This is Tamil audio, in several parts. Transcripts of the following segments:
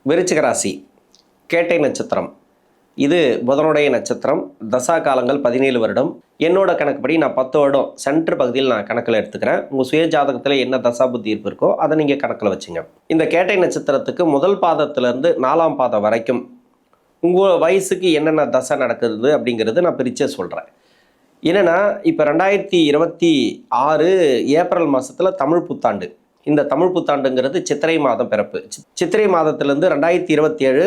விருச்சிக ராசி கேட்டை நட்சத்திரம். இது புதனுடைய நட்சத்திரம். தசா காலங்கள் 17 வருடம். என்னோட கணக்குப்படி நான் 10 வருடம் சென்டர் பகுதியில் நான் கணக்கில் எடுத்துக்கிறேன். உங்கள் சுய ஜாதகத்தில் என்ன தசா புத்தி இருப்பு இருக்கோ அதை நீங்கள் கணக்கில் வச்சுங்க. இந்த கேட்டை நட்சத்திரத்துக்கு முதல் பாதத்திலேருந்து 4ஆம் பாதம் வரைக்கும் உங்கள் வயசுக்கு என்னென்ன தசை நடக்குது அப்படிங்கிறது நான் பிரிச்சே சொல்கிறேன். என்னென்னா இப்போ 2026 ஏப்ரல் மாதத்தில் தமிழ் புத்தாண்டு. இந்த தமிழ் புத்தாண்டுங்கிறது சித்திரை மாதம் பிறப்பு. சித்திரை மாதத்திலேருந்து 2027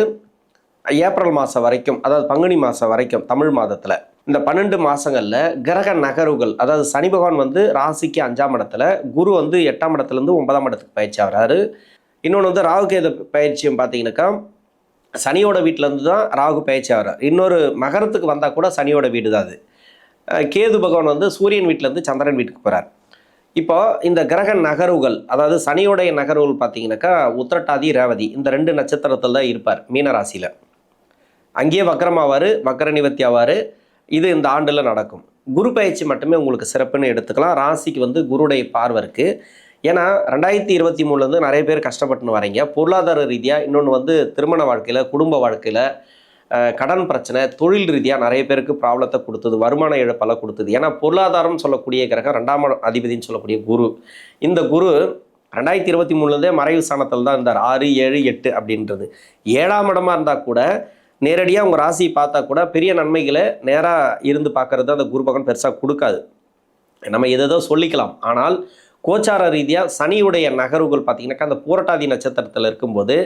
ஏப்ரல் மாதம் வரைக்கும், அதாவது பங்குனி மாதம் வரைக்கும் தமிழ் மாதத்தில் இந்த 12 மாதங்களில் கிரக நகர்வுகள், அதாவது சனி பகவான் வந்து ராசிக்கு 5ஆம் இடத்துல, குரு வந்து 8ஆம் இடத்துலேருந்து 9ஆம் இடத்துக்கு பயிற்சி ஆகிறாரு. இன்னொன்று வந்து ராகு கேது பயிற்சியும் பார்த்தீங்கன்னாக்கா சனியோட வீட்டிலேருந்து தான் ராகு பயிற்சி ஆகிறார். இன்னொரு மகரத்துக்கு வந்தால் கூட சனியோட வீடு தான் அது. கேது பகவான் வந்து சூரியன் வீட்டிலேருந்து சந்திரன் வீட்டுக்கு போகிறார். இப்போ இந்த கிரக நகர்வுகள், அதாவது சனியோடைய நகர்வுகள் பார்த்தீங்கன்னாக்கா உத்திரட்டாதி ரேவதி இந்த 2 நட்சத்திரத்தில் தான் இருப்பார் மீனராசியில். அங்கேயே வக்கரமாவார், வக்கர நிவர்த்தி ஆவார். இது இந்த ஆண்டில் நடக்கும். குரு பயிற்சி மட்டுமே உங்களுக்கு சிறப்புன்னு எடுத்துக்கலாம். ராசிக்கு வந்து குருடைய பார்வை இருக்குது. ஏன்னா 2023 நிறைய பேர் கஷ்டப்பட்டுன்னு வரீங்க பொருளாதார ரீதியாக. இன்னொன்று வந்து திருமண வாழ்க்கையில், குடும்ப வாழ்க்கையில், கடன் பிரச்சனை, தொழில் ரீதியாக நிறைய பேருக்கு ப்ராப்ளத்தை கொடுத்தது, வருமான இழப்பெல்லாம் கொடுத்தது. ஏன்னா பொருளாதாரம் சொல்லக்கூடிய கிரகம் 2ஆம் அதிபதினு சொல்லக்கூடிய குரு. இந்த குரு 2023 மறைவு ஸ்தானத்தில் தான் இருந்தார். 6, 7, 8 அப்படின்றது 7ஆம் இடமா இருந்தால் கூட நேரடியாக உங்கள் ராசியை பார்த்தா கூட பெரிய நன்மைகளை நேராக இருந்து பார்க்கறது அந்த குரு பகவான் பெருசாக கொடுக்காது. நம்ம எதோ சொல்லிக்கலாம். ஆனால் கோச்சார ரீதியாக சனியுடைய நகர்வுகள் பார்த்திங்கனாக்கா அந்த பூரட்டாதி நட்சத்திரத்தில் இருக்கும்போது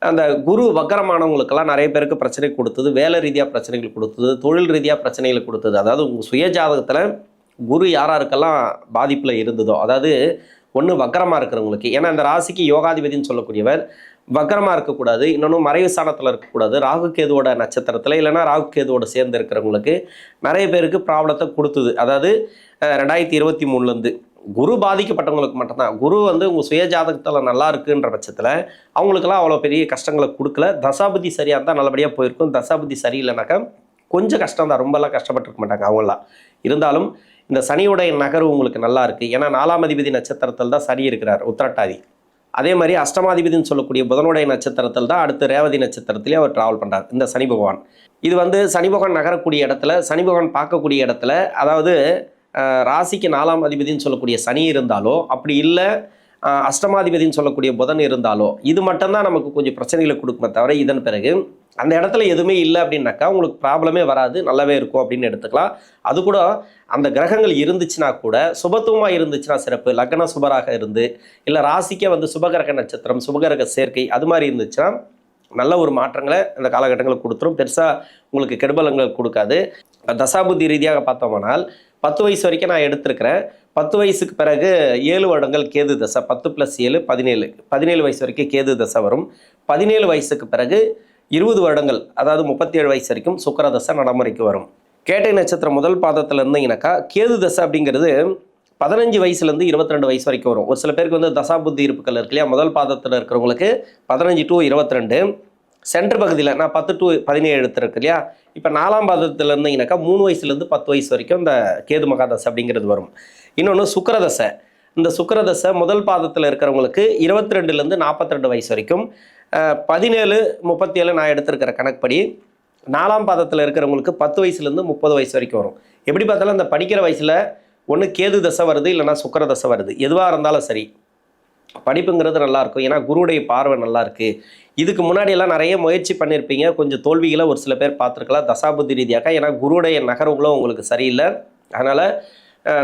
அந்த குரு வக்கரமானவங்களுக்கெல்லாம் நிறைய பேருக்கு பிரச்சனை கொடுத்தது, வேலை ரீதியாக பிரச்சனைகள் கொடுத்தது, தொழில் ரீதியாக பிரச்சனைகளை கொடுத்தது. அதாவது உங்கள் சுய ஜாதகத்தில் குரு யாராருக்கெல்லாம் பாதிப்பில் இருந்ததோ, அதாவது ஒன்று வக்கரமாக இருக்கிறவங்களுக்கு, ஏன்னா இந்த ராசிக்கு யோகாதிபதினு சொல்லக்கூடியவர் வக்கரமாக இருக்கக்கூடாது, இன்னொன்று மறைவு ஸ்தானத்தில் இருக்கக்கூடாது, ராகு கேதுவோட நட்சத்திரத்தில் இல்லைன்னா ராகு கேதுவோட சேர்ந்து இருக்கிறவங்களுக்கு நிறைய பேருக்கு ப்ராப்ளத்தை கொடுத்தது. அதாவது 2023 குரு பாதிக்கப்பட்டவங்களுக்கு மட்டும்தான். குரு வந்து உங்கள் சுய ஜாதகத்தில் நல்லா இருக்குன்ற பட்சத்தில் அவங்களுக்கெல்லாம் அவ்வளோ பெரிய கஷ்டங்களை கொடுக்கல. தசாபுத்தி சரியாக இருந்தால் நல்லபடியாக போயிருக்கும். தசாபுத்தி சரியில்லைனாக்கா கொஞ்சம் கஷ்டம் தான், ரொம்பலாம் கஷ்டப்பட்டுருக்க மாட்டாங்க அவங்களாம். இருந்தாலும் இந்த சனியுடைய நகர்வு உங்களுக்கு நல்லா இருக்குது. ஏன்னா 4ஆம் அதிபதி நட்சத்திரத்தில் தான் சனி இருக்கிறார், உத்திரட்டாதி. அதே மாதிரி அஷ்டமாதிபதினு சொல்லக்கூடிய புதனுடைய நட்சத்திரத்தில் தான் அடுத்து ரேவதி நட்சத்திரத்திலே அவர் ட்ராவல் பண்ணுறார் இந்த சனி பகவான். இது வந்து சனி பகவான் நகரக்கூடிய இடத்துல, சனி பகவான் பார்க்கக்கூடிய இடத்துல, அதாவது ராசிக்கு 4ஆம் அதிபதினு சொல்லக்கூடிய சனி இருந்தாலோ, அப்படி இல்லை அஷ்டமாதிபதினு சொல்லக்கூடிய புதன் இருந்தாலோ, இது மட்டும்தான் நமக்கு கொஞ்சம் பிரச்சனைகளை கொடுக்குமே தவிர இதன் பிறகு அந்த இடத்துல எதுவுமே இல்லை அப்படின்னாக்கா உங்களுக்கு ப்ராப்ளமே வராது, நல்லாவே இருக்கும் அப்படின்னு எடுத்துக்கலாம். அது கூட அந்த கிரகங்கள் இருந்துச்சுன்னா கூட சுபத்துவமாக இருந்துச்சுன்னா சிறப்பு. லக்ன சுபராக இருந்து இல்லை ராசிக்கே வந்து சுபகிரக நட்சத்திரம், சுபகிரக சேர்க்கை அது மாதிரி இருந்துச்சுன்னா நல்ல ஒரு மாற்றங்களை இந்த காலகட்டங்களுக்கு கொடுத்துரும். பெருசாக உங்களுக்கு கெடுபலங்கள் கொடுக்காது. தசாபுத்தி ரீதியாக பார்த்தோம்னால் 10 வயசு வரைக்கும் நான் எடுத்திருக்கிறேன். 10 வயசுக்கு பிறகு 7 வருடங்கள் கேது தசை, 10 + 7 17. 17 வயசு வரைக்கும் கேது தசை வரும். 17 வயசுக்கு பிறகு 20 வருடங்கள், அதாவது 37 வயசு வரைக்கும் சுக்கிர தசை நடைமுறைக்கு வரும். கேட்டை நட்சத்திரம் முதல் பாதத்தில் இருந்தீங்கன்னாக்கா கேது தசை அப்படிங்கிறது 15 வயசுலேருந்து 22 வயசு வரைக்கும் வரும். ஒரு சில பேருக்கு வந்து தசாபுத்தி இருப்புகள் இருக்கு இல்லையா, முதல் பாதத்தில் இருக்கிறவங்களுக்கு 15 to 22, சென்டர் பகுதியில் நான் 10 to 17 எடுத்துருக்கு இல்லையா. இப்போ 4ஆம் பாதத்தில் இருந்தீங்கன்னாக்கா 3 வயசுலேருந்து 10 வயசு வரைக்கும் இந்த கேது மகாதசை அப்படிங்கிறது வரும். இன்னொன்று சுக்கிரதசை. இந்த சுக்கிரதசை முதல் பாதத்தில் இருக்கிறவங்களுக்கு 22லேருந்து 42 வயசு வரைக்கும், 17, 37 நான் எடுத்திருக்கிற கணக்குப்படி. 4ஆம் பாதத்தில் இருக்கிறவங்களுக்கு 10 வயசுலேருந்து 30 வயசு வரைக்கும் வரும். எப்படி பார்த்தாலும் இந்த படிக்கிற வயசில் ஒன்று கேது தசை வருது, இல்லைனா சுக்கிரதசை வருது. எதுவாக இருந்தாலும் சரி படிப்புங்கிறது நல்லாயிருக்கும். ஏன்னா குருவுடைய பார்வை நல்லா இருக்குது. இதுக்கு முன்னாடியெல்லாம் நிறைய முயற்சி பண்ணியிருப்பீங்க, கொஞ்சம் தோல்விகளை ஒரு சில பேர் பார்த்துருக்கலாம் தசாபுத்தி ரீதியாக. ஏன்னா குருவுடைய நகர்வுகளும் உங்களுக்கு சரியில்லை, அதனால்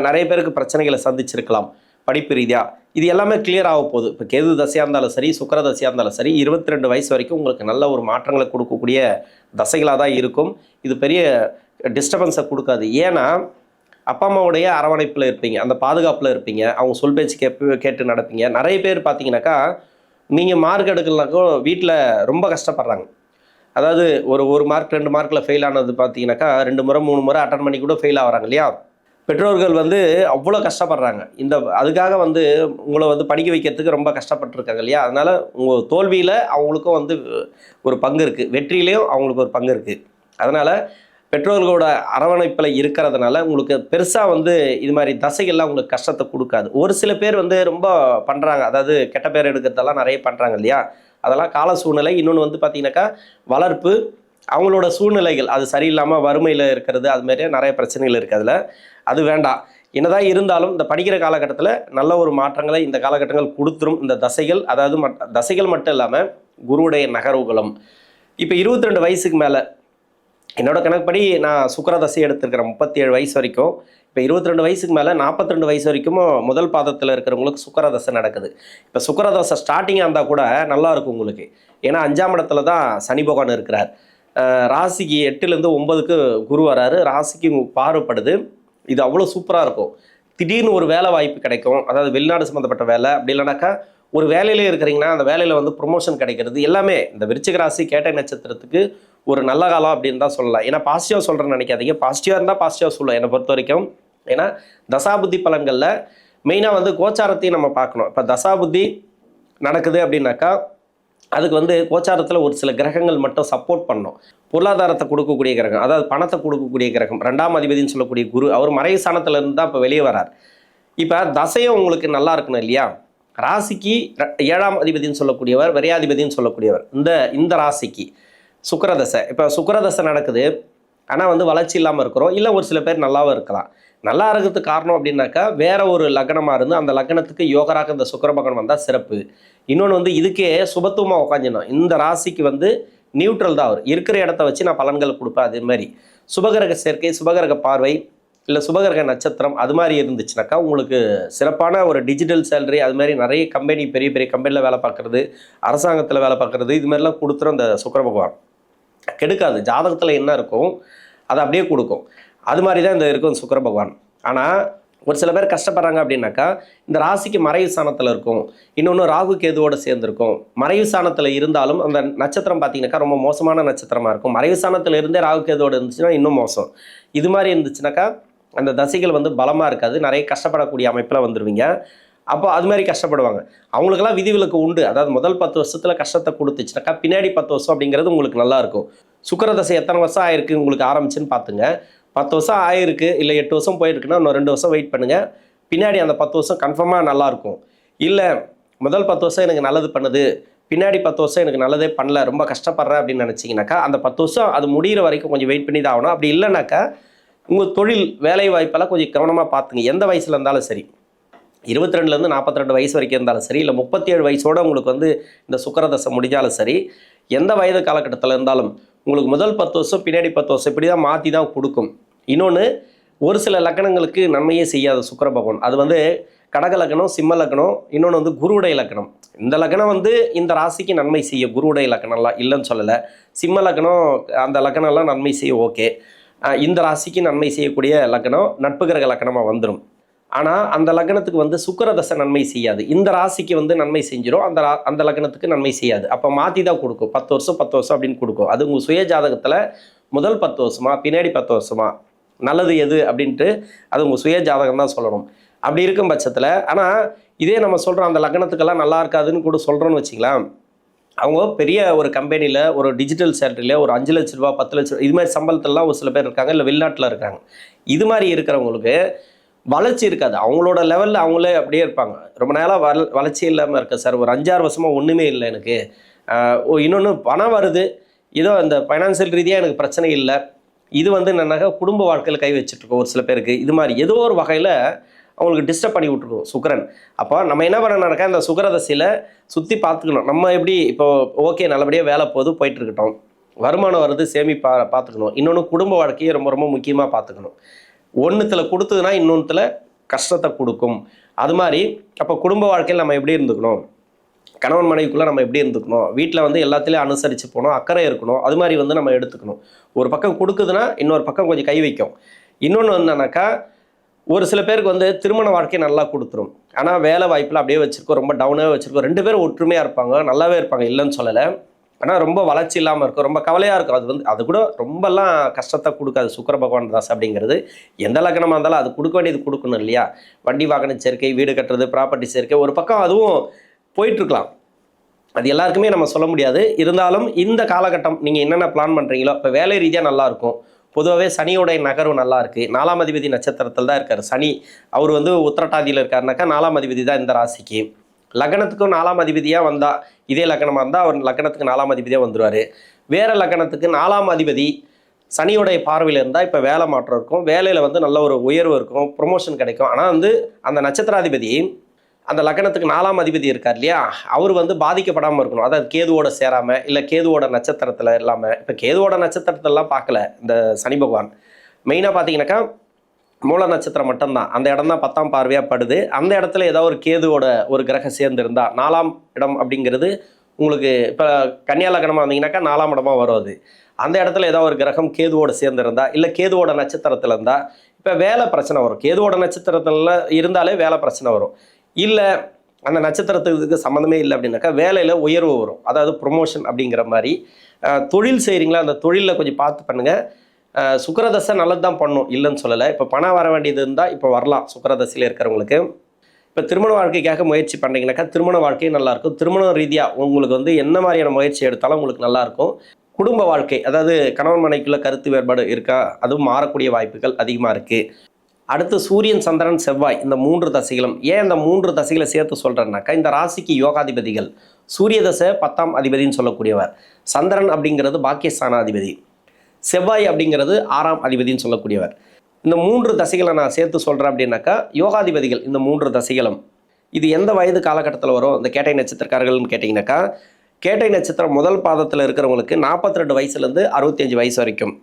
நிறைய பேருக்கு பிரச்சனைகளை சந்திச்சிருக்கலாம் படிப்பு ரீதியாக. இது எல்லாமே கிளியர் ஆக போகுது. இப்போ கேது தசையாக இருந்தாலும் சரி, சுக்கிர தசையாக இருந்தாலும் சரி, 22 வயசு வரைக்கும் உங்களுக்கு நல்ல ஒரு மாற்றங்களை கொடுக்கக்கூடிய தசைகளாக தான் இருக்கும். இது பெரிய டிஸ்டர்பன்ஸை கொடுக்காது. ஏன்னா அப்பா அம்மாவுடைய அரவணைப்பில் இருப்பீங்க, அந்த பாதுகாப்பில் இருப்பீங்க, அவங்க சொல் பேச்சு கேட்டு நடப்பீங்க. நிறைய பேர் பார்த்தீங்கன்னாக்கா நீங்கள் மார்க் எடுக்கலனாக்கோ வீட்டில் ரொம்ப கஷ்டப்படுறாங்க. அதாவது ஒரு மார்க் 2 மார்க்கில் ஃபெயில் ஆனது பார்த்தீங்கன்னாக்கா 2 முறை 3 முறை அட்டன் பண்ணி கூட ஃபெயில் ஆகிறாங்க இல்லையா. பெற்றோர்கள் வந்து அவ்வளோ கஷ்டப்படுறாங்க. அதுக்காக வந்து உங்களை வந்து படிக்க வைக்கிறதுக்கு ரொம்ப கஷ்டப்பட்டுருக்காங்க இல்லையா. அதனால் உங்கள் தோல்வியில் அவங்களுக்கும் வந்து ஒரு பங்கு இருக்குது, வெற்றியிலையும் அவங்களுக்கு ஒரு பங்கு இருக்குது. அதனால் பெற்றோர்களோட அரவணைப்பில் இருக்கிறதுனால உங்களுக்கு பெருசாக வந்து இது மாதிரி தசைகள்லாம் உங்களுக்கு கஷ்டத்தை கொடுக்காது. ஒரு சில பேர் வந்து ரொம்ப பண்ணுறாங்க, அதாவது கெட்ட பேர் எடுக்கிறதெல்லாம் நிறைய பண்ணுறாங்க இல்லையா. அதெல்லாம் கால சூழ்நிலை. இன்னொன்று வந்து பார்த்தீங்கன்னாக்கா வளர்ப்பு, அவங்களோட சூழ்நிலைகள் அது சரியில்லாமல் வறுமையில் இருக்கிறது, அது மாதிரியே நிறைய பிரச்சனைகள் இருக்குது அதில். அது வேண்டாம். என்னதான் இருந்தாலும் இந்த படிக்கிற காலகட்டத்தில் நல்ல ஒரு மாற்றங்களை இந்த காலகட்டங்கள் கொடுத்துரும் இந்த தசைகள். அதாவது தசைகள் மட்டும் இல்லாமல் குருவுடைய நகர்வுகளும். இப்போ 22 வயசுக்கு மேலே என்னோட கணக்குப்படி நான் சுக்கிர தசை எடுத்துருக்கிறேன் 37 வயசு வரைக்கும். இப்போ 22 வயசுக்கு மேலே 42 வயசு வரைக்கும் முதல் பாதத்தில் இருக்கிறவங்களுக்கு சுக்கிர தசை நடக்குது. இப்போ சுக்கிர தசை ஸ்டார்டிங்காக இருந்தால் கூட நல்லா இருக்கும் உங்களுக்கு. ஏன்னா 5ஆம் இடத்துல தான் சனி பகவான் இருக்கிறார். ராசிக்கு 8லேருந்து 9க்கு குரு வராரு, ராசிக்கு பார்வைப்படுது. இது அவ்வளோ சூப்பராக இருக்கும். திடீர்னு ஒரு வேலை வாய்ப்பு கிடைக்கும், அதாவது வெளிநாடு சம்மந்தப்பட்ட வேலை. அப்படி இல்லைனாக்கா ஒரு வேலையிலே இருக்கிறீங்கன்னா அந்த வேலையில் வந்து ப்ரொமோஷன் கிடைக்கிறது எல்லாமே இந்த விருச்சிக ராசி கேட்டை நட்சத்திரத்துக்கு ஒரு நல்ல காலம் அப்படின்னு தான் சொல்லலாம். ஏன்னா பாசிட்டிவாக சொல்கிறேன்னு நினைக்காதீங்க, பாசிட்டிவாக இருந்தால் பாசிட்டிவாக சொல்லுவேன் என்னை பொறுத்த வரைக்கும். ஏன்னா தசாபுத்தி பலன்களில் மெயினாக வந்து கோச்சாரத்தையும் நம்ம பார்க்கணும். இப்போ தசாபுத்தி நடக்குது அப்படின்னாக்கா அதுக்கு வந்து கோச்சாரத்தில் ஒரு சில கிரகங்கள் மட்டும் சப்போர்ட் பண்ணணும். பொருளாதாரத்தை கொடுக்கக்கூடிய கிரகம், அதாவது பணத்தை கொடுக்கக்கூடிய கிரகம் 2ஆம் அதிபதினு சொல்லக்கூடிய குரு, அவர் மறைவு ஸ்தானத்திலிருந்து தான் இப்போ வெளியே வரார். இப்போ தசையும் உங்களுக்கு நல்லா இருக்கணும் இல்லையா? ராசிக்கு 7ஆம் அதிபதினு சொல்லக்கூடியவர், விரையாதிபதினு சொல்லக்கூடியவர். இந்த ராசிக்கு சுக்கிரதசை. இப்போ சுக்கிரதசை நடக்குது, ஆனால் வந்து வளர்ச்சி இல்லாமல் இருக்கிறோம். இல்லை ஒரு சில பேர் நல்லாவும் இருக்கலாம். நல்லா இருக்கிறதுக்கு காரணம் அப்படின்னாக்கா வேற ஒரு லக்னமாக இருந்து அந்த லக்னத்துக்கு யோகராக இந்த சுக்கிர பகவான் வந்தால் சிறப்பு. இன்னொன்று வந்து இதுக்கே சுபத்துவமாக உட்காந்துடணும். இந்த ராசிக்கு வந்து நியூட்ரல் தான், அவர் இருக்கிற இடத்த வச்சு நான் பலன்கள் கொடுப்பேன். அதே மாதிரி சுபகிரக சேர்க்கை, சுபகிரக பார்வை, இல்லை சுபகிரக நட்சத்திரம் அது மாதிரி இருந்துச்சுனாக்கா உங்களுக்கு சிறப்பான ஒரு டிஜிட்டல் சேலரி, அது மாதிரி நிறைய கம்பெனி, பெரிய பெரிய கம்பெனியில் வேலை பார்க்குறது, அரசாங்கத்தில் வேலை பார்க்குறது, இது மாதிரிலாம் கொடுத்துரும் இந்த சுக்கிர பகவான். கெடுக்காது, ஜாதகத்தில் என்ன இருக்கும் அதை அப்படியே கொடுக்கும். அது மாதிரி தான் இந்த இருக்கும் சுக்கிர பகவான். ஆனால் ஒரு சில பேர் கஷ்டப்படுறாங்க அப்படின்னாக்கா இந்த ராசிக்கு மறைவு ஸ்தானத்தில் இருக்கும், இன்னொன்று ராகு கேதுவோடு சேர்ந்துருக்கும். மறைவு ஸ்தானத்தில் இருந்தாலும் அந்த நட்சத்திரம் பார்த்தீங்கன்னாக்கா ரொம்ப மோசமான நட்சத்திரமாக இருக்கும். மறைவு ஸ்தானத்தில் இருந்தே ராகு கேதுவோடு இருந்துச்சுன்னா இன்னும் மோசம். இது மாதிரி இருந்துச்சுனாக்கா அந்த தசைகள் வந்து பலமாக இருக்காது, நிறைய கஷ்டப்படக்கூடிய அமைப்பில் வந்துடுவீங்க. அப்போ அது மாதிரி கஷ்டப்படுவாங்க. அவங்களுக்கெல்லாம் விதிவிலக்கு உண்டு. அதாவது முதல் 10 வருஷத்தில் கஷ்டத்தை கொடுத்துச்சுனாக்கா பின்னாடி 10 வருஷம் அப்படிங்கிறது உங்களுக்கு நல்லாயிருக்கும். சுக்கிர தசை எத்தனை வருஷம் ஆயிருக்கு உங்களுக்கு ஆரம்பிச்சுன்னு பார்த்துங்க. 10 வருஷம் ஆயிருக்கு, இல்லை 8 வருஷம் போயிருக்குன்னா இன்னும் 2 வருஷம் வெயிட் பண்ணுங்கள். பின்னாடி அந்த 10 வருஷம் கன்ஃபார்மாக நல்லாயிருக்கும். இல்லை முதல் 10 வருஷம் எனக்கு நல்லது பண்ணுது, பின்னாடி 10 வருஷம் எனக்கு நல்லதே பண்ணல, ரொம்ப கஷ்டப்படுறேன் அப்படின்னு நினச்சிங்கனாக்கா அந்த 10 வருஷம் அது முடிகிற வரைக்கும் கொஞ்சம் வெயிட் பண்ணி தான் ஆகணும். அப்படி இல்லைனாக்கா உங்கள் தொழில் வேலை வாய்ப்பெல்லாம் கொஞ்சம் கவனமாக பார்த்துங்க. எந்த வயசில் இருந்தாலும் சரி, 22லேருந்து 42 வயசு வரைக்கும் இருந்தாலும் சரி, இல்லை 37 வயசோடு உங்களுக்கு வந்து இந்த சுக்கிரதசை முடிஞ்சாலும் சரி, எந்த வயது காலகட்டத்தில் இருந்தாலும் உங்களுக்கு முதல் 10 வருஷம் பின்னாடி 10 வருஷம் இப்படி தான் மாற்றி தான் கொடுக்கும். இன்னொன்று, ஒரு சில லக்கணங்களுக்கு நன்மையே செய்யாத சுக்கிர பகவான். அது வந்து கடக லக்கணம், சிம்ம லக்கணம், இன்னொன்று வந்து குருவுடைய லக்கணம். இந்த லக்கணம் வந்து இந்த ராசிக்கு நன்மை செய்ய, குருவுடைய லக்கணம்லாம் இல்லைன்னு சொல்லலை. சிம்ம லக்கணம் அந்த லக்கணம்லாம் நன்மை செய்ய ஓகே. இந்த ராசிக்கு நன்மை செய்யக்கூடிய லக்கணம் நட்பு கிரக லக்கணமாக வந்துடும். ஆனால் அந்த லக்னத்துக்கு வந்து சுக்கிரதசை நன்மை செய்யாது. இந்த ராசிக்கு வந்து நன்மை செஞ்சிடும், அந்த லக்னத்துக்கு நன்மை செய்யாது. அப்போ மாற்றி தான் கொடுக்கும். 10 வருஷம் 10 வருஷம் அப்படின்னு கொடுக்கும். அது உங்கள் சுய ஜாதகத்தில் முதல் 10 வருஷமா பின்னாடி 10 வருஷமா நல்லது எது அப்படின்ட்டு அது உங்கள் சுய ஜாதகம் தான் சொல்லணும். அப்படி இருக்கும் பட்சத்தில், ஆனால் இதே நம்ம சொல்கிறோம் அந்த லக்னத்துக்கெல்லாம் நல்லா இருக்காதுன்னு கூட சொல்கிறோன்னு வச்சிங்களேன், அவங்க பெரிய ஒரு கம்பெனியில் ஒரு டிஜிட்டல் சேலரியில் ஒரு 5 லட்ச ரூபா 10 லட்ச ரூபா இது மாதிரி சம்பளத்திலலாம் ஒரு சில பேர் இருக்காங்க, இல்லை வெளிநாட்டில் இருக்காங்க. இது மாதிரி இருக்கிறவங்களுக்கு வளர்ச்சி இருக்காது. அவங்களோட லெவலில் அவங்களே அப்படியே இருப்பாங்க. ரொம்ப நேரம் வளர்ச்சி இல்லாமல் இருக்க சார், ஒரு 5-6 வருஷமாக ஒன்றுமே இல்லை எனக்கு. இன்னொன்று பணம் வருது, ஏதோ இந்த ஃபைனான்சியல் ரீதியாக எனக்கு பிரச்சனை இல்லை. இது வந்து என்னன்னாக்கா குடும்ப வாழ்க்கையில் கை வச்சுட்ருக்கோம் ஒரு சில பேருக்கு. இது மாதிரி ஏதோ ஒரு வகையில் அவங்களுக்கு டிஸ்டர்ப் பண்ணி விட்ருக்கோம் சுக்கிரன். அப்போ நம்ம என்ன பண்ணணும்னாக்கா இந்த சுக்கிரதசையில் சுற்றி பார்த்துக்கணும். நம்ம எப்படி இப்போ ஓகே நல்லபடியாக வேலை போயிட்டுருக்கட்டும், வருமானம் வருது பார்த்துக்கணும். இன்னொன்று குடும்ப வாழ்க்கையை ரொம்ப ரொம்ப முக்கியமாக பார்த்துக்கணும். ஒன்றுத்தில் கொடுத்ததுன்னா இன்னொன்றுத்தில் கஷ்டத்தை கொடுக்கும். அது மாதிரி அப்போ குடும்ப வாழ்க்கையில் நம்ம எப்படி இருந்துக்கணும், கணவன் மனைவிக்குள்ளே நம்ம எப்படி இருந்துக்கணும், வீட்டில் வந்து எல்லாத்துலேயும் அனுசரித்து போகணும், அக்கறை இருக்கணும். அது மாதிரி வந்து நம்ம எடுத்துக்கணும். ஒரு பக்கம் கொடுக்குதுன்னா இன்னொரு பக்கம் கொஞ்சம் கை வைக்கும். இன்னொன்று என்னன்னாக்கா ஒரு சில பேருக்கு வந்து திருமண வாழ்க்கை நல்லா கொடுத்துரும், ஆனால் வேலை வாய்ப்பில் அப்படியே வச்சுருக்கோம், ரொம்ப டவுனாகவே வச்சுருக்கோம். 2 பேரும் ஒற்றுமையாக இருப்பாங்க, நல்லாவே இருப்பாங்க, இல்லைன்னு சொல்லலை. ஆனால் ரொம்ப வளர்ச்சி இல்லாமல் இருக்கும், ரொம்ப கவலையாக இருக்கும். அது கூட ரொம்பலாம் கஷ்டத்தை கொடுக்காது சுக்கிர பகவான் தாஸ் அப்படிங்கிறது. எந்த லக்னமாக இருந்தாலும் அது கொடுக்க வேண்டியது கொடுக்கணும் இல்லையா? வண்டி வாகன சேர்க்கை, வீடு கட்டுறது, ப்ராப்பர்ட்டி சேர்க்கை, ஒரு பக்கம் அதுவும் போயிட்டுருக்கலாம். அது எல்லாருக்குமே நம்ம சொல்ல முடியாது. இருந்தாலும் இந்த காலகட்டம் நீங்கள் என்னென்ன பிளான் பண்ணுறீங்களோ இப்போ வேலை ரீதியாக நல்லாயிருக்கும். பொதுவாகவே சனியோடைய நகர்வு நல்லா இருக்குது. 4ஆம் அதிபதி நட்சத்திரத்தில் தான் இருக்கார் சனி. அவர் வந்து உத்திரட்டாதியில் இருக்காருனாக்கா 4ஆம் அதிபதி தான் இந்த ராசிக்கு. லக்னத்துக்கும் 4ஆம் அதிபதியாக வந்தால், இதே லக்னமாக இருந்தால் அவர் லக்னத்துக்கு 4ஆம் அதிபதியாக வந்துடுவார். வேறு லக்னத்துக்கு 4ஆம் அதிபதி சனியோடைய பார்வையில் இருந்தால் இப்போ வேலை மாற்றம் இருக்கும், வேலையில் வந்து நல்ல ஒரு உயர்வு இருக்கும், ப்ரொமோஷன் கிடைக்கும். ஆனால் வந்து அந்த நட்சத்திராதிபதி அந்த லக்னத்துக்கு 4ஆம் அதிபதி இருக்கார் இல்லையா, அவர் வந்து பாதிக்கப்படாமல் இருக்கணும். அதாவது கேதுவோட சேராமல், இல்லை கேதுவோட நட்சத்திரத்தில் இல்லாமல். இப்போ கேதுவோட நட்சத்திரத்திலலாம் பார்க்கல இந்த சனி பகவான். மெயினாக பார்த்தீங்கன்னாக்கா மூல நட்சத்திரம் மட்டும்தான், அந்த இடம் தான் 10ஆம் பார்வையாக படுது. அந்த இடத்துல ஏதாவது ஒரு கேதுவோட ஒரு கிரகம் சேர்ந்துருந்தா, 4ஆம் இடம் அப்படிங்கிறது உங்களுக்கு இப்போ கன்னியா லக்னமாக வந்தீங்கன்னாக்கா 4ஆம் இடமாக வரும். அது அந்த இடத்துல ஏதாவது ஒரு கிரகம் கேதுவோட சேர்ந்துருந்தா, இல்லை கேதுவோட நட்சத்திரத்தில் இருந்தால் இப்போ வேலை பிரச்சனை வரும். கேதுவோட நட்சத்திரத்தில் இருந்தாலே வேலை பிரச்சனை வரும். இல்லை அந்த நட்சத்திரத்துக்கு சம்மந்தமே இல்லை அப்படின்னாக்கா வேலையில் உயர்வு வரும், அதாவது ப்ரொமோஷன் அப்படிங்கிற மாதிரி. தொழில் செய்கிறீங்களா, அந்த தொழிலில் கொஞ்சம் பார்த்து பண்ணுங்கள். சுக்கிரதசை நல்லது தான் பண்ணும், இல்லைன்னு சொல்லலை. இப்போ பணம் வர வேண்டியது இருந்தால் இப்போ வரலாம் சுக்கிரதசையில் இருக்கிறவங்களுக்கு. இப்போ திருமண வாழ்க்கைக்காக முயற்சி பண்ணுறீங்கன்னாக்கா திருமண வாழ்க்கையும் நல்லாயிருக்கும். திருமண ரீதியாக உங்களுக்கு வந்து என்ன மாதிரியான முயற்சி எடுத்தாலும் உங்களுக்கு நல்லாயிருக்கும். குடும்ப வாழ்க்கை, அதாவது கணவன் மனைவிக்குள்ள கருத்து வேறுபாடு இருக்கா, அதுவும் மாறக்கூடிய வாய்ப்புகள் அதிகமாக இருக்குது. அடுத்து சூரியன், சந்திரன், செவ்வாய், இந்த 3 தசைகளும். ஏன் இந்த 3 தசைகளை சேர்த்து சொல்கிறேன்னாக்கா, இந்த ராசிக்கு யோகாதிபதிகள். சூரிய தசை 10ஆம் அதிபதினு சொல்லக்கூடியவர், சந்திரன் அப்படிங்கிறது பாக்கியஸ்தானாதிபதி, செவ்வாய் அப்படிங்கிறது 6ஆம் அதிபதினு சொல்லக்கூடியவர். இந்த 3 தசைகளை நான் சேர்த்து சொல்கிறேன் அப்படின்னாக்கா யோகாதிபதிகள் இந்த 3 தசைகளும். இது எந்த வயது காலகட்டத்தில் வரும் இந்த கேட்டை நட்சத்திரக்காரர்கள்னு கேட்டிங்கனாக்கா, கேட்டை நட்சத்திரம் முதல் பாதத்தில் இருக்கிறவங்களுக்கு 42 வயசுலேருந்து 65 வயசு வரைக்கும்.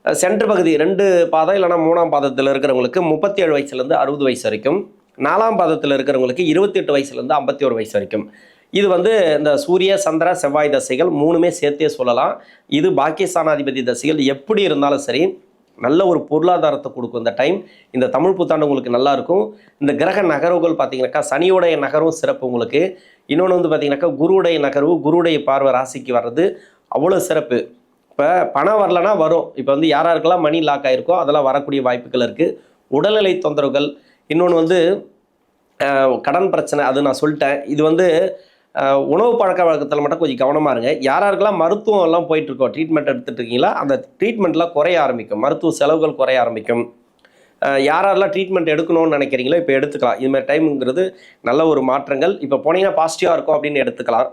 சென்ட்ரு பகுதி 2 பாதம் இல்லைனா 3ஆம் பாதத்தில் இருக்கிறவங்களுக்கு 37 வயசுலேருந்து 60 வயசு வரைக்கும். 4ஆம் பாதத்தில் இருக்கிறவங்களுக்கு 28 வயசுலேருந்து 51 வயசு வரைக்கும். இது வந்து இந்த சூரிய, சந்திர, செவ்வாய் தசைகள் 3மே சேர்த்தே சொல்லலாம். இது பாக்கியஸ்தானாதிபதி தசைகள். எப்படி இருந்தாலும் சரி நல்ல ஒரு பொருளாதாரத்தை கொடுக்கும் இந்த டைம். இந்த தமிழ் புத்தாண்டு உங்களுக்கு நல்லா இருக்கும். இந்த கிரக நகர்வுகள் பார்த்தீங்கன்னாக்கா சனியோடைய நகர்வும் சிறப்பு உங்களுக்கு. இன்னொன்று வந்து பார்த்தீங்கன்னாக்கா குருவுடைய நகர்வு, குருவுடைய பார்வை ராசிக்கு வர்றது அவ்வளோ சிறப்பு. இப்போ பணம் வரலன்னா வரும். இப்போ வந்து யாராருக்கெல்லாம் மணி லாக் ஆகிருக்கோ அதெல்லாம் வரக்கூடிய வாய்ப்புகள் இருக்குது. உடல்நிலை தொந்தரவுகள், இன்னொன்று வந்து கடன் பிரச்சனை, அது நான் சொல்லிட்டேன். இது வந்து உணவு பழக்க வழக்கத்தில் மட்டும் கொஞ்சம் கவனமாக இருங்க. யாராருக்கெல்லாம் மருத்துவம் எல்லாம் போயிட்டுருக்கோம், ட்ரீட்மெண்ட் எடுத்துகிட்டு இருக்கீங்களா, அந்த ட்ரீட்மெண்ட்லாம் குறைய ஆரம்பிக்கும், மருத்துவ செலவுகள் குறைய ஆரம்பிக்கும். யாரெல்லாம் ட்ரீட்மெண்ட் எடுக்கணும்னு நினைக்கிறீங்களோ இப்போ எடுத்துக்கலாம். இதுமாதிரி டைமுங்கிறது நல்ல ஒரு மாற்றங்கள். இப்போ போனீங்கன்னா பாசிட்டிவாக இருக்கும் அப்படின்னு எடுத்துக்கலாம்.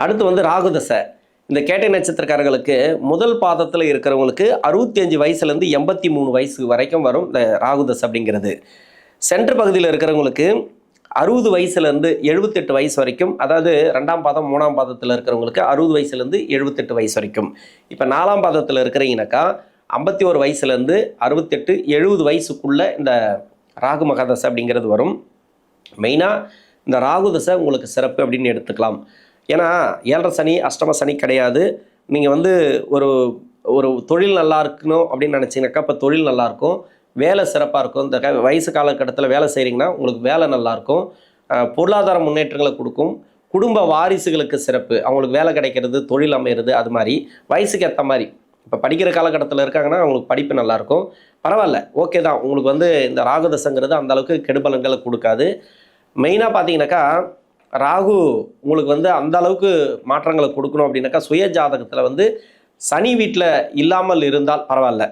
அடுத்து வந்து ராகு தசை. இந்த கேட்டை நட்சத்திரக்காரர்களுக்கு முதல் பாதத்தில் இருக்கிறவங்களுக்கு 65 வயசுலேருந்து 83 வயசு வரைக்கும் வரும் இந்த ராகு தசை அப்படிங்கிறது. சென்ட்ரு பகுதியில் இருக்கிறவங்களுக்கு 60 வயசுலேருந்து 78 வயசு வரைக்கும், அதாவது 2ஆம் பாதம் 3ஆம் பாதத்தில் இருக்கிறவங்களுக்கு 60 வயசுலேருந்து 78 வயசு வரைக்கும். இப்போ 4ஆம் பாதத்தில் இருக்கிறீங்கனாக்கா 51 வயசுலேருந்து 68, 70 வயசுக்குள்ளே இந்த ராகு மகாதசை அப்படிங்கிறது வரும். மெயினாக இந்த ராகு தசை உங்களுக்கு சிறப்பு அப்படின்னு எடுத்துக்கலாம். ஏன்னா 7.5 சனி, அஷ்டம சனி கிடையாது. நீங்கள் வந்து ஒரு ஒரு தொழில் நல்லா இருக்கணும் அப்படின்னு நினச்சிங்கனாக்கா இப்போ தொழில் நல்லாயிருக்கும், வேலை சிறப்பாக இருக்கும். இந்த வயசு காலகட்டத்தில் வேலை செய்கிறீங்கன்னா உங்களுக்கு வேலை நல்லாயிருக்கும், பொருளாதார முன்னேற்றங்களை கொடுக்கும், குடும்ப வாரிசுகளுக்கு சிறப்பு, அவங்களுக்கு வேலை கிடைக்கிறது, தொழில் அமையிறது, அது மாதிரி வயசுக்கு ஏற்ற மாதிரி. இப்போ படிக்கிற காலகட்டத்தில் இருக்காங்கன்னா அவங்களுக்கு படிப்பு நல்லாயிருக்கும், பரவாயில்ல, ஓகே தான். உங்களுக்கு வந்து இந்த ராகுதசைங்கிறது அந்தளவுக்கு கெடுபலன்களை கொடுக்காது. மெயினாக பார்த்தீங்கன்னாக்கா ராகு உங்களுக்கு வந்து அந்த அளவுக்கு மாற்றங்களை கொடுக்கணும் அப்படின்னாக்கா சுய ஜாதகத்தில் வந்து சனி வீட்டில் இல்லாமல் இருந்தால் பரவாயில்ல.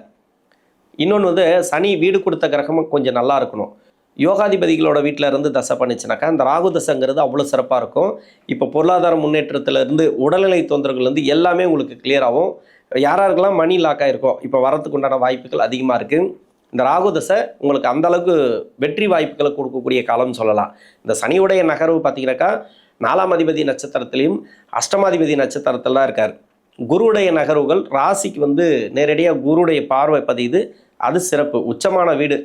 இன்னொன்று வந்து சனி வீடு கொடுத்த கிரகமும் கொஞ்சம் நல்லா இருக்கணும். யோகாதிபதிகளோட வீட்டில் இருந்து தசை பண்ணிச்சுனாக்கா இந்த ராகு தசைங்கிறது அவ்வளோ சிறப்பாக இருக்கும். இப்போ பொருளாதார முன்னேற்றத்திலேருந்து உடல்நிலை தொந்தரவுலேருந்து எல்லாமே உங்களுக்கு கிளியர் ஆகும். யாராருக்கெல்லாம் மணி லாக் ஆகிருக்கோம் இப்போ வரத்துக்கு உண்டான வாய்ப்புகள் அதிகமாக இருக்குது. இந்த ராகு தசை உங்களுக்கு அந்தளவுக்கு வெற்றி வாய்ப்புகளை கொடுக்கக்கூடிய காலம்னு சொல்லலாம். இந்த சனியுடைய நகர்வு பார்த்தீங்கன்னாக்கா 4ஆம் அதிபதி நட்சத்திரத்திலையும் அஷ்டமாதிபதி நட்சத்திரத்தில் தான் இருக்கார். குருவுடைய நகர்வுகள் ராசிக்கு வந்து நேரடியாக குருவுடைய பார்வை பதியுது, அது சிறப்பு. உச்சமான வீடு,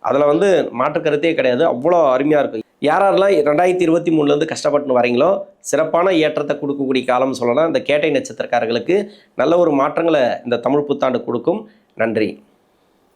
அதில் வந்து மாற்றுக்கருத்தே கிடையாது, அவ்வளோ அருமையாக இருக்கும். யாரெல்லாம் 2023 கஷ்டப்பட்டு வரீங்களோ சிறப்பான ஏற்றத்தை கொடுக்கக்கூடிய காலம்னு சொல்லலாம். இந்த கேட்டை நட்சத்திரக்காரர்களுக்கு நல்ல ஒரு மாற்றங்களை இந்த தமிழ் புத்தாண்டு கொடுக்கும். நன்றி.